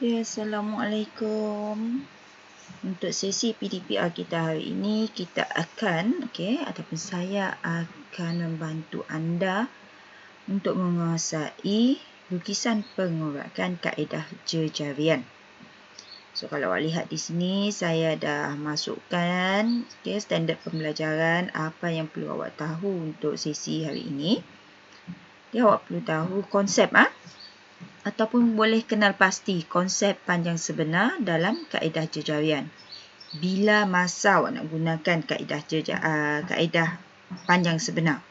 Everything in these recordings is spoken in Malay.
Okay, Assalamualaikum. Untuk sesi PDPR kita hari ini, kita akan, ataupun saya akan membantu anda untuk menguasai lukisan pengorakan kaedah jejarian. So, kalau awak lihat di sini, saya dah masukkan standard pembelajaran apa yang perlu awak tahu untuk sesi hari ini. Awak perlu tahu konsep ataupun boleh kenal pasti konsep panjang sebenar dalam kaedah jejarian. Bila masa awak nak gunakan kaedah panjang sebenar.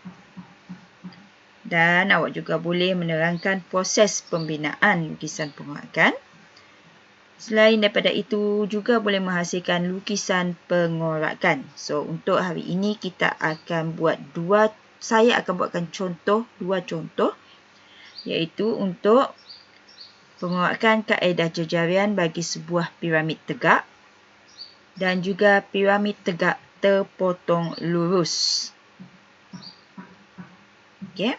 Dan awak juga boleh menerangkan proses pembinaan lukisan pengorakan. Selain daripada itu, juga boleh menghasilkan lukisan pengorakan. So, untuk hari ini kita akan buat saya akan buatkan dua contoh. Iaitu untuk pengorakan kaedah jejarian bagi sebuah piramid tegak dan juga piramid tegak terpotong lurus. Okey.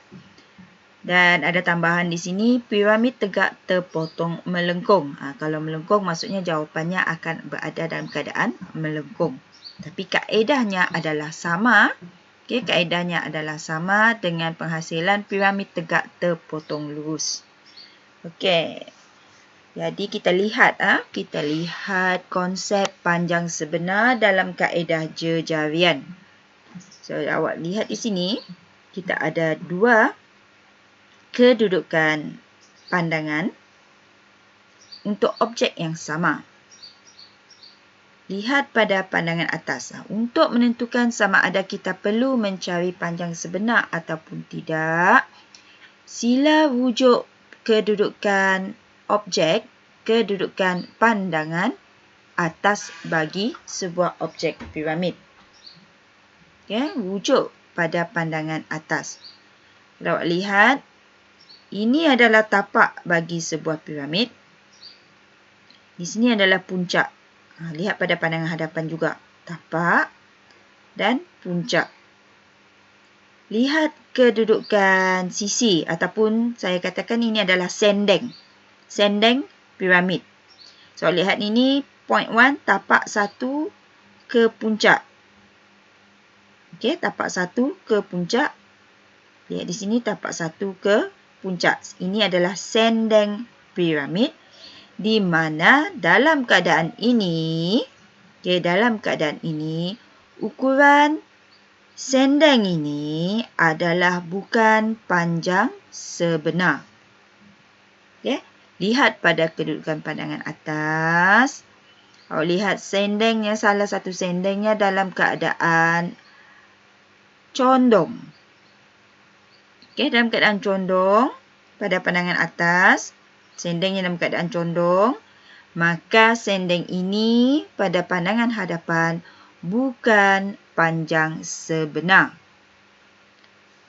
Dan ada tambahan di sini, piramid tegak terpotong melengkung. Kalau melengkung maksudnya jawapannya akan berada dalam keadaan melengkung. Tapi kaedahnya adalah sama. Kaedahnya adalah sama dengan penghasilan piramid tegak terpotong lurus. Okey. Jadi kita lihat konsep panjang sebenar dalam kaedah jejarian. So awak lihat di sini kita ada dua kedudukan pandangan untuk objek yang sama. Lihat pada pandangan atas. Untuk menentukan sama ada kita perlu mencari panjang sebenar ataupun tidak, sila rujuk kedudukan objek, kedudukan pandangan atas bagi sebuah objek piramid. Rujuk pada pandangan atas. Kalau awak lihat, ini adalah tapak bagi sebuah piramid. Di sini adalah puncak. Lihat pada pandangan hadapan juga. Tapak dan puncak. Lihat kedudukan sisi ataupun saya katakan ini adalah sendeng. Sendeng piramid. So, lihat ini point 1, tapak 1 ke puncak. Okey, tapak 1 ke puncak. Lihat di sini tapak 1 ke puncak. Ini adalah sendeng piramid. Di mana dalam keadaan ini, ukuran sendeng ini adalah bukan panjang sebenar. Lihat pada kedudukan pandangan atas. Awak lihat sendengnya, salah satu sendengnya dalam keadaan condong. Dalam keadaan condong pada pandangan atas, sendengnya dalam keadaan condong, maka sendeng ini pada pandangan hadapan bukan panjang sebenar.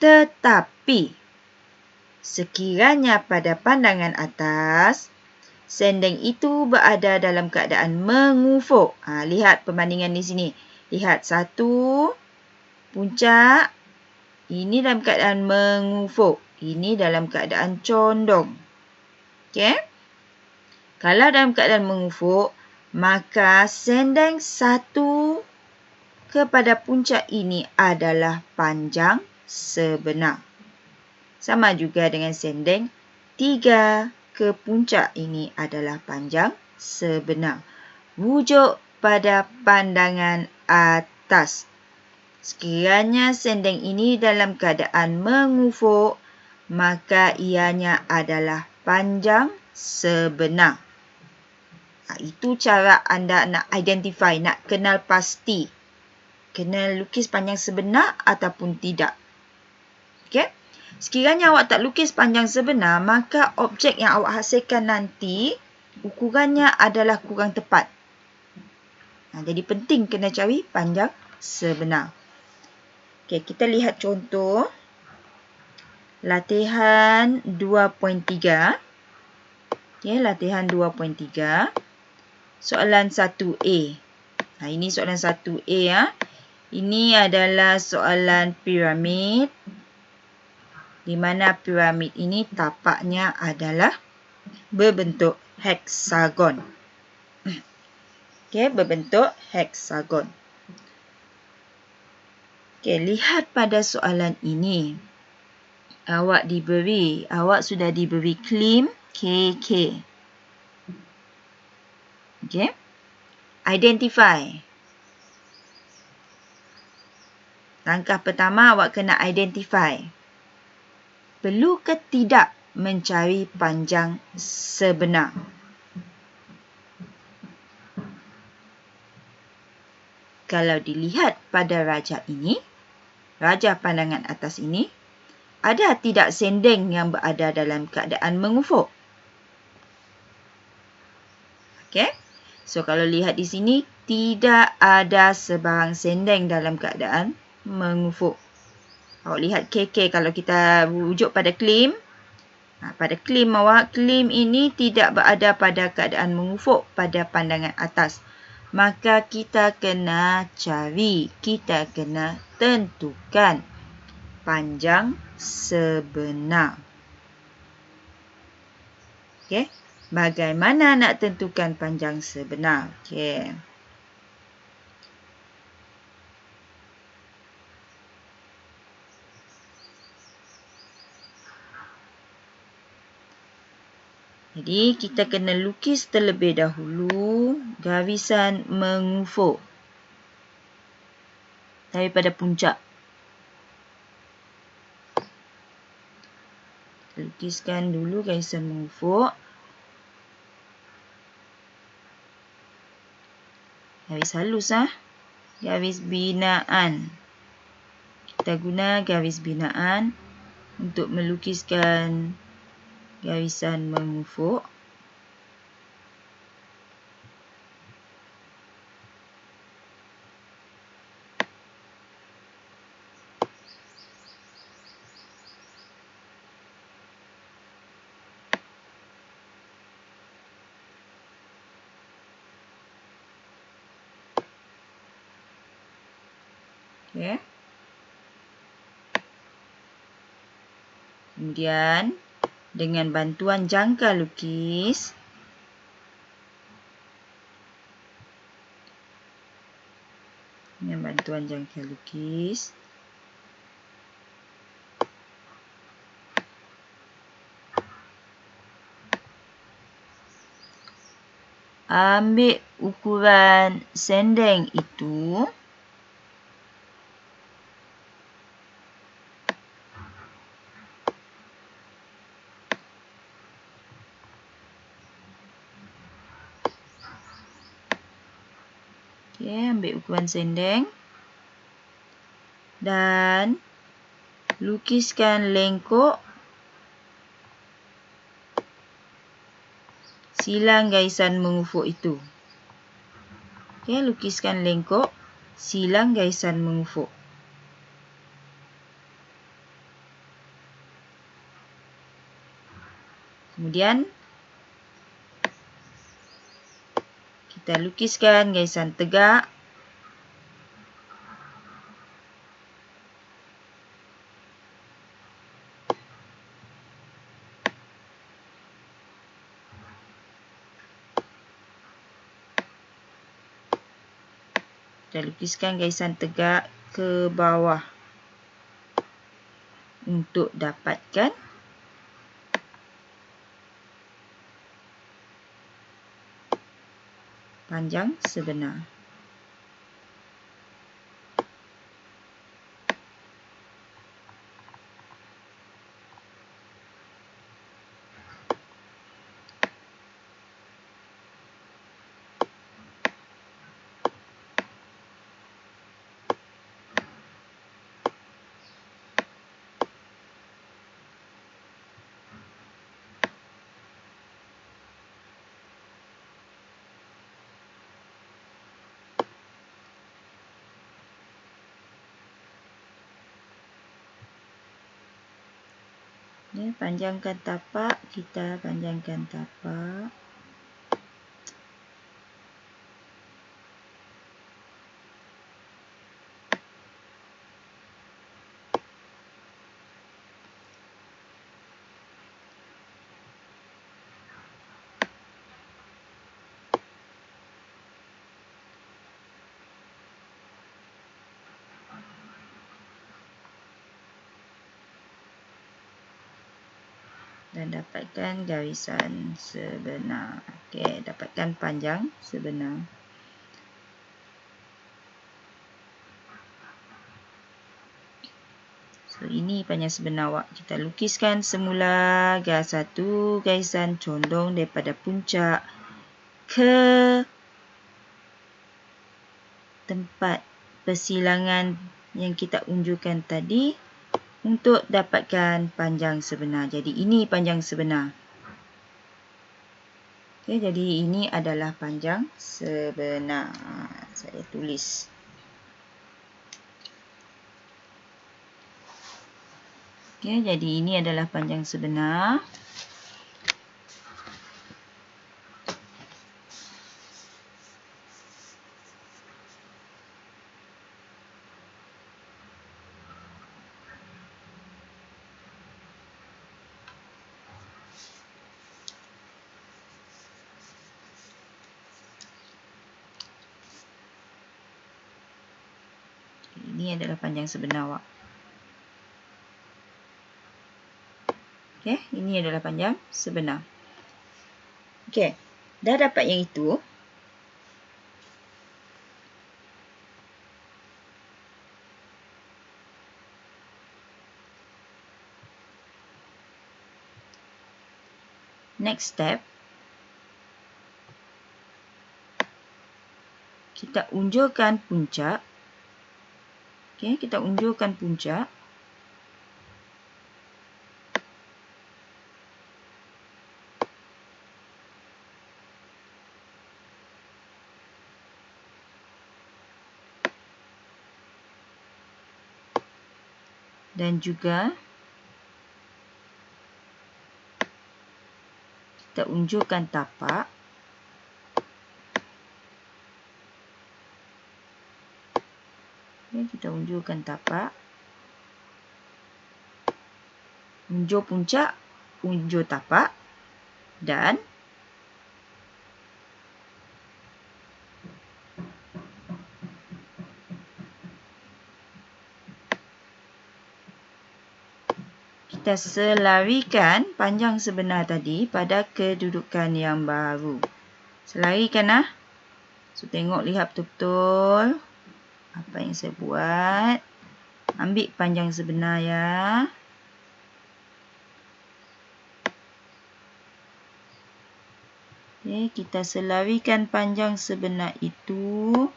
Tetapi, sekiranya pada pandangan atas, sendeng itu berada dalam keadaan mengufuk. Lihat perbandingan di sini. Lihat satu, puncak. Ini dalam keadaan mengufuk. Ini dalam keadaan condong. Okey. Kalau dalam keadaan mengufuk, maka sendeng satu kepada puncak ini adalah panjang sebenar. Sama juga dengan sendeng 3 ke puncak ini adalah panjang sebenar. Rujuk pada pandangan atas. Sekiranya sendeng ini dalam keadaan mengufuk, maka ianya adalah panjang sebenar. Itu cara anda nak identify, nak kenal pasti. Kena lukis panjang sebenar ataupun tidak. Okey. Sekiranya awak tak lukis panjang sebenar, maka objek yang awak hasilkan nanti, ukurannya adalah kurang tepat. Jadi penting kena cari panjang sebenar. Okey, kita lihat contoh. Latihan 2.3. Okey, latihan 2.3. Soalan 1A. Ini soalan 1A. Ini adalah soalan piramid. Di mana piramid ini tapaknya adalah berbentuk heksagon. Okey, berbentuk heksagon. Okey, lihat pada soalan ini. Awak sudah diberi claim KK. Okey. Identify. Langkah pertama awak kena identify. Perlu ke tidak mencari panjang sebenar? Kalau dilihat pada rajah ini, rajah pandangan atas ini, ada tidak sendeng yang berada dalam keadaan mengufuk? Okey. So, kalau lihat di sini, tidak ada sebarang sendeng dalam keadaan mengufuk. Awak lihat KK kalau kita rujuk pada claim. Pada claim awak, claim ini tidak berada pada keadaan mengufuk pada pandangan atas. Maka kita kena cari, kita kena tentukan panjang sebenar. Okey. Bagaimana nak tentukan panjang sebenar? Okey. Jadi, kita kena lukis terlebih dahulu garisan mengufuk daripada puncak. Lukiskan dulu garisan mengufuk. Garis halus, garis binaan. Kita guna garis binaan untuk melukiskan garisan mengufuk. Okay. Kemudian, dengan bantuan jangka lukis, ambil ukuran sendeng itu. Okey, ambil ukuran sendeng. Dan lukiskan lengkok silang garisan mengufuk itu. Okey, lukiskan lengkok silang garisan mengufuk. Kemudian, kita lukiskan garisan tegak. Kita lukiskan garisan tegak ke bawah untuk dapatkan panjang sebenar. Ya, panjangkan tapak, kita panjangkan tapak. dan dapatkan garisan sebenar. Okey, dapatkan panjang sebenar. So, ini panjang sebenar awak. Kita lukiskan semula garis satu garisan condong daripada puncak ke tempat persilangan yang kita unjurkan tadi untuk dapatkan panjang sebenar. Jadi, ini panjang sebenar. Okey, jadi ini adalah panjang sebenar. Saya tulis. Okey, jadi ini adalah panjang sebenar. Ini adalah panjang sebenar awak. Okey, ini adalah panjang sebenar. Okey, dah dapat yang itu. Next step, kita unjurkan puncak. Okey, kita unjurkan puncak. Dan juga kita unjurkan tapak. Okay, kita unjurkan tapak. Unjur puncak, unjur tapak. Dan kita selarikan panjang sebenar tadi pada kedudukan yang baru. Selarikan lah. So, tengok, lihat betul-betul apa yang saya buat. Ambil panjang sebenar ya. Okay, kita selarikan panjang sebenar itu.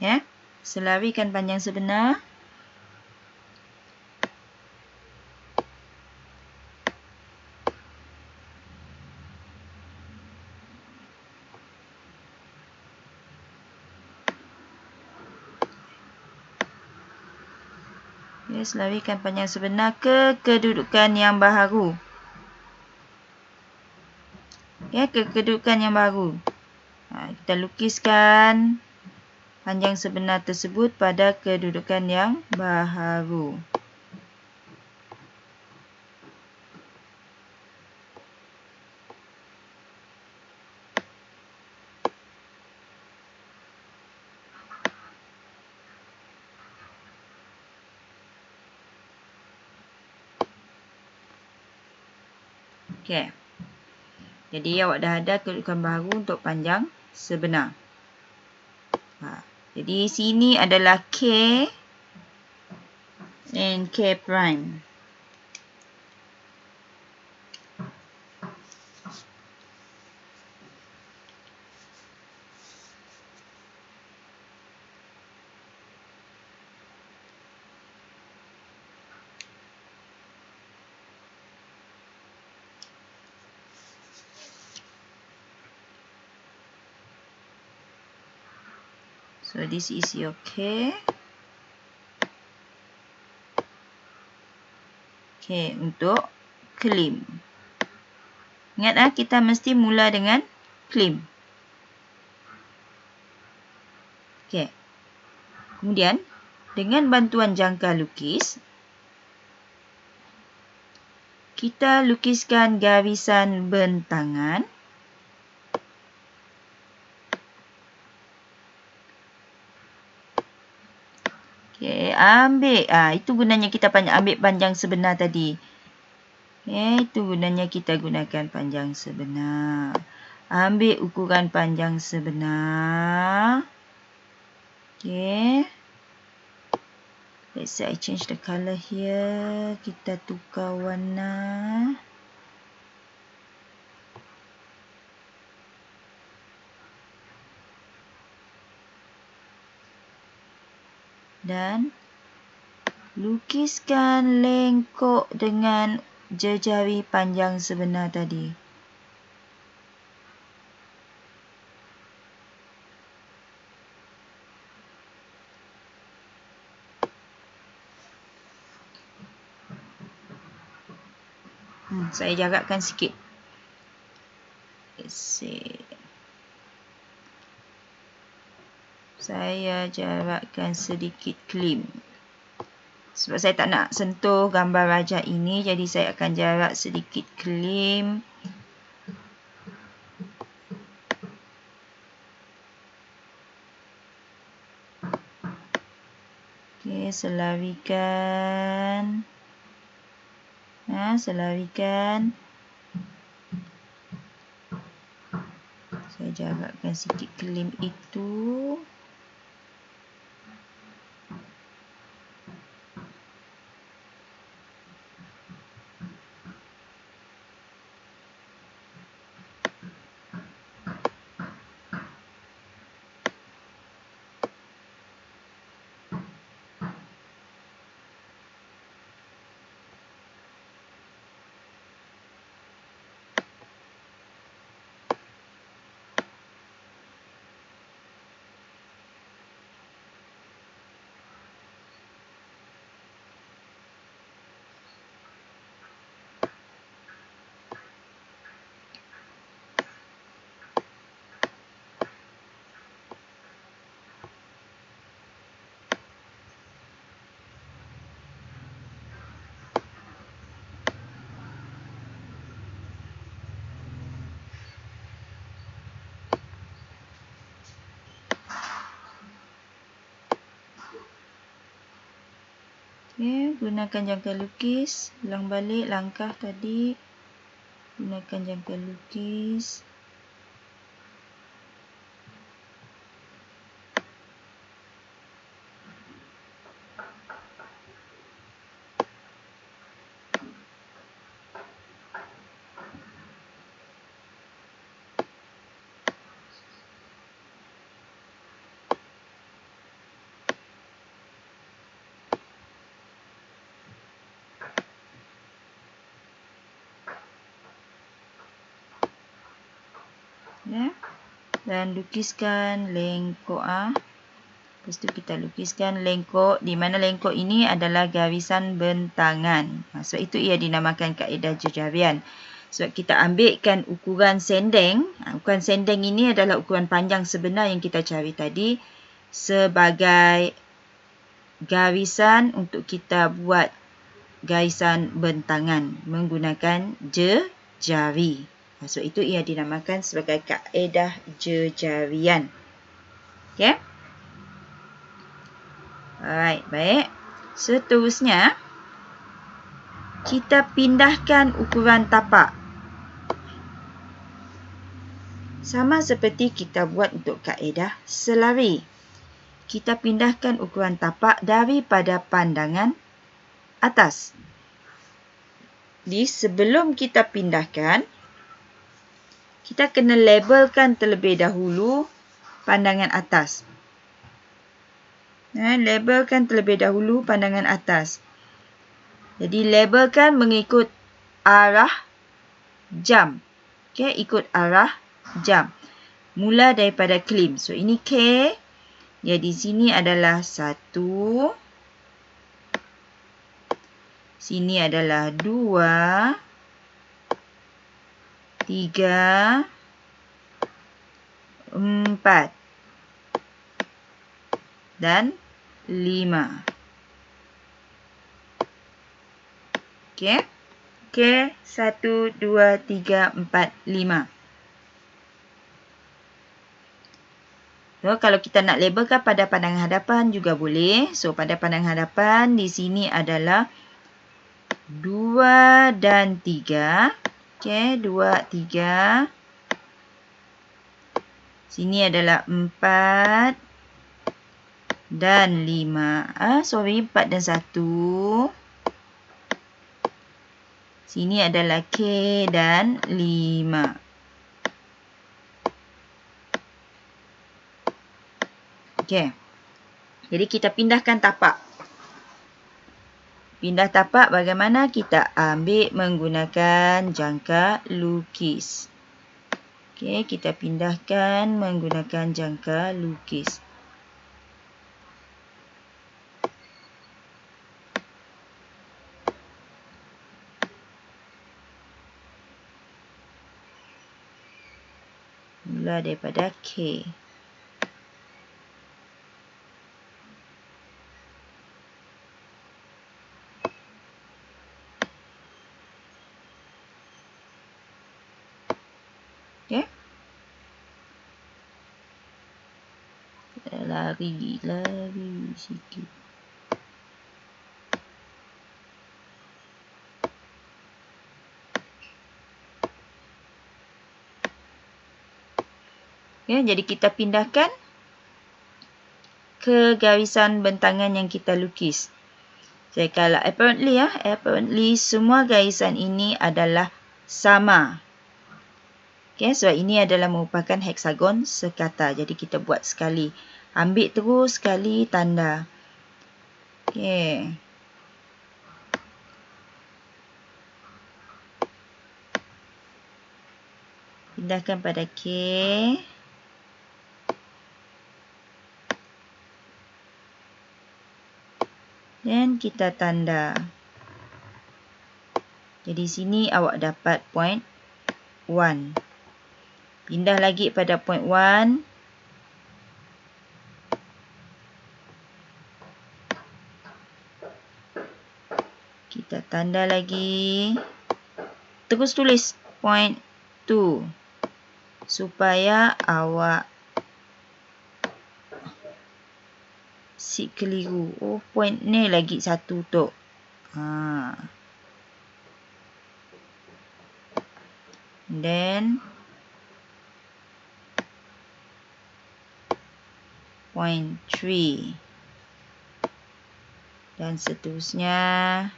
Ya, selarikan panjang sebenar. Ya, selarikan panjang sebenar ke kedudukan yang baharu. Ya, ke kedudukan yang baru. Kita lukiskan panjang sebenar tersebut pada kedudukan yang baharu. Okey. Jadi awak dah ada kedudukan baru untuk panjang sebenar. Jadi sini adalah K and K prime. So this is your K. K untuk claim. Ingat kita mesti mula dengan claim. Okey. Kemudian dengan bantuan jangka lukis, kita lukiskan garisan bentangan. Okey, ambil. Itu gunanya kita ambil panjang sebenar tadi. Okey, itu gunanya kita gunakan panjang sebenar. Ambil ukuran panjang sebenar. Okey. Let's say I change the color here. Kita tukar warna. Dan lukiskan lengkok dengan jari panjang sebenar tadi. Saya jarakkan sikit. Let's see. Saya jarakkan sedikit klim. Sebab saya tak nak sentuh gambar raja ini, jadi saya akan jarak sedikit klim. Okey, selarikan. Selarikan. Saya jarakkan sikit klim itu. Okay, gunakan jangka lukis. Ulang balik langkah tadi. Gunakan jangka lukis. Ya. Dan lukiskan lengkok. Lepas tu kita lukiskan lengkok, di mana lengkok ini adalah garisan bentangan. Sebab itu ia dinamakan kaedah jejarian. Sebab kita ambilkan ukuran sendeng. Ukuran sendeng ini adalah ukuran panjang sebenar yang kita cari tadi sebagai garisan untuk kita buat garisan bentangan menggunakan jari. Sebab itu ia dinamakan sebagai kaedah jejarian. Okey. Alright, baik. Seterusnya, kita pindahkan ukuran tapak. Sama seperti kita buat untuk kaedah selari. Kita pindahkan ukuran tapak daripada pandangan atas. Jadi, sebelum kita pindahkan, kita kena labelkan terlebih dahulu pandangan atas. Labelkan terlebih dahulu pandangan atas. Jadi, labelkan mengikut arah jam. Okay, ikut arah jam. Mula daripada klim. So, ini K. Jadi, sini adalah 1. Sini adalah 2. 3, 4 dan 5. Okey. Okey, 1, 2, 3, 4, 5. So, kalau kita nak labelkan pada pandangan hadapan juga boleh. So, pada pandangan hadapan di sini adalah 2 dan 3. Okey, 2, 3. Sini adalah 4 dan 5. 4 dan 1. Sini adalah K dan 5. Okey. Jadi kita pindahkan tapak. Pindah tapak bagaimana? Kita ambil menggunakan jangka lukis. Okey, kita pindahkan menggunakan jangka lukis. Mula daripada K. Okey. Lari sikit. Okay, jadi kita pindahkan ke garisan bentangan yang kita lukis. Jadi kalau apparently semua garisan ini adalah sama. Okay, sebab ini adalah merupakan heksagon sekata. Jadi kita buat sekali. Ambil terus sekali tanda. Okay. Pindahkan pada K. Dan kita tanda. Jadi sini awak dapat point 1. Pindah lagi pada point 1. Kita tanda lagi. Terus tulis point 2. Supaya awak si keliru. Oh, point ni lagi satu tu. Then point 3. Dan seterusnya.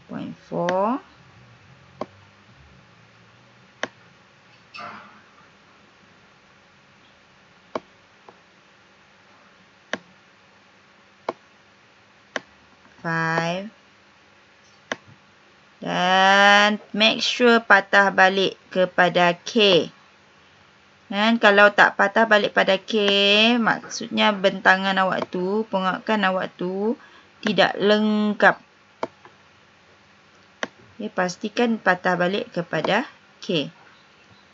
Point 4. Dan make sure patah balik kepada K. Dan kalau tak patah balik pada K, maksudnya bentangan awak tu, pengakan awak tu tidak lengkap. Okay, pastikan patah balik kepada K.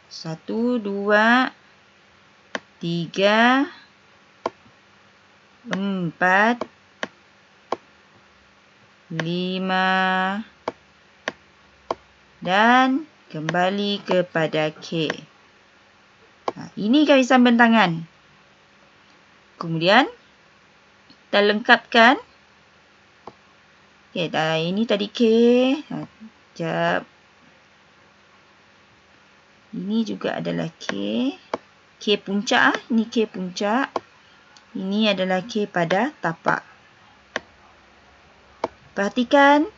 1, 2, 3, 4, 5. Dan kembali kepada K. Ini garisan bentangan. Kemudian, kita lengkapkan. Okay, ini tadi K. Sekejap. Ini juga adalah K. K puncak. Ini K puncak. Ini adalah K pada tapak. Perhatikan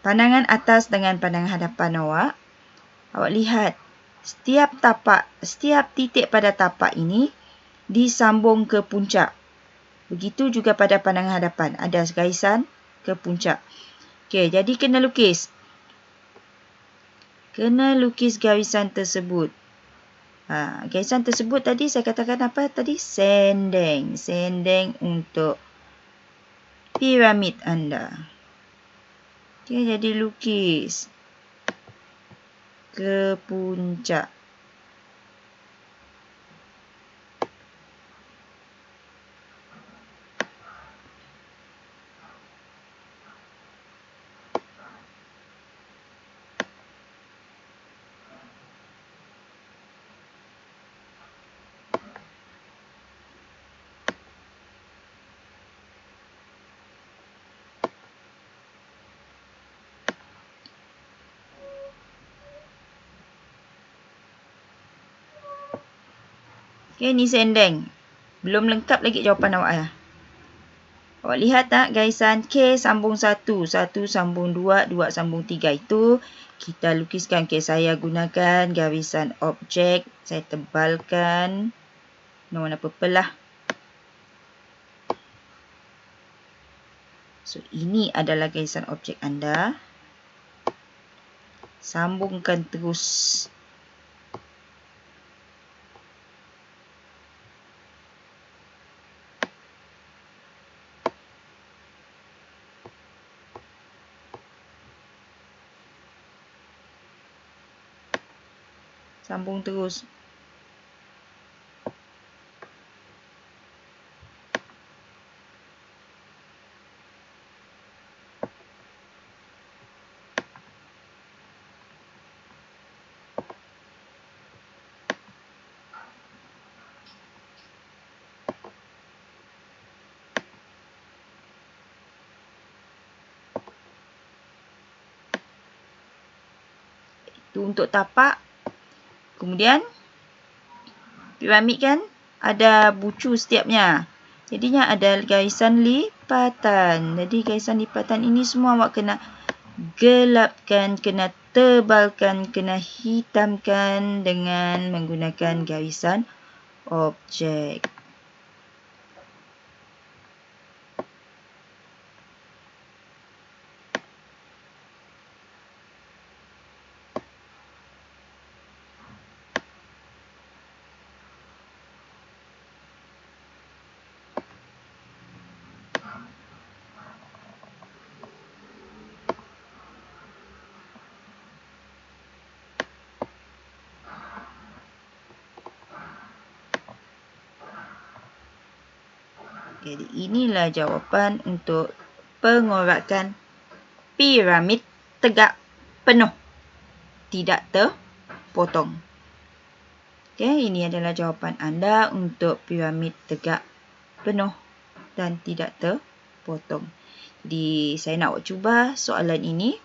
pandangan atas dengan pandangan hadapan awak. Awak lihat setiap titik pada tapak ini disambung ke puncak. Begitu juga pada pandangan hadapan. Ada garisan ke puncak. Okey, jadi kena lukis. Kena lukis garisan tersebut. Garisan tersebut tadi saya katakan apa tadi? Sendeng. Sendeng untuk piramid anda. Okay, jadi lukis ke puncak. Okey, ni sendeng. Belum lengkap lagi jawapan awak ya. Awak lihat tak garisan K sambung 1, 1 sambung 2, 2 sambung 3 itu kita lukiskan. Okey, saya gunakan garisan objek. Saya tebalkan warna purple lah. So, ini adalah garisan objek anda. Sambungkan terus. Sambung terus. Itu untuk tapak. Kemudian piramid kan ada bucu setiapnya. Jadinya ada garisan lipatan. Jadi garisan lipatan ini semua awak kena gelapkan, kena tebalkan, kena hitamkan dengan menggunakan garisan objek. Jadi inilah jawapan untuk pengorakan piramid tegak penuh, tidak terpotong. Okey, ini adalah jawapan anda untuk piramid tegak penuh dan tidak terpotong. Jadi saya nak awak cuba soalan ini.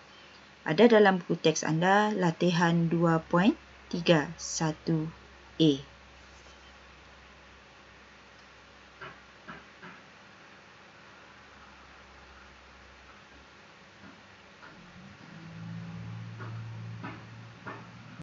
Ada dalam buku teks anda latihan 2.31A.